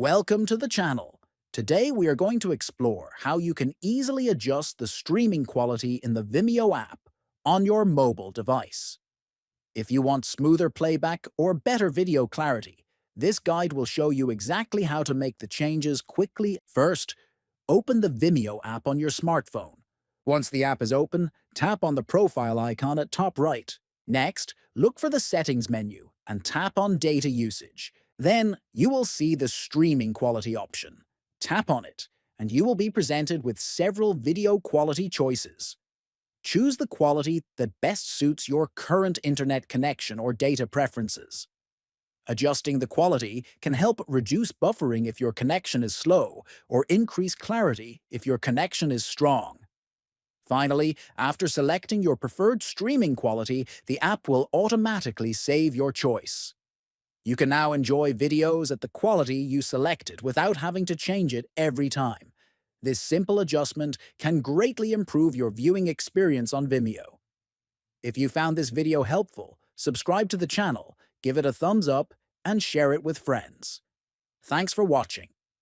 Welcome to the channel. Today we are going to explore how you can easily adjust the streaming quality in the Vimeo app on your mobile device. If you want smoother playback or better video clarity, this guide will show you exactly how to make the changes quickly. First, open the Vimeo app on your smartphone. Once the app is open, tap on the profile icon at top right. Next, look for the Settings menu and tap on Data Usage. Then, you will see the Streaming Quality option. Tap on it, and you will be presented with several video quality choices. Choose the quality that best suits your current internet connection or data preferences. Adjusting the quality can help reduce buffering if your connection is slow or increase clarity if your connection is strong. Finally, after selecting your preferred streaming quality, the app will automatically save your choice. You can now enjoy videos at the quality you selected without having to change it every time. This simple adjustment can greatly improve your viewing experience on Vimeo. If you found this video helpful, subscribe to the channel, give it a thumbs up, and share it with friends. Thanks for watching.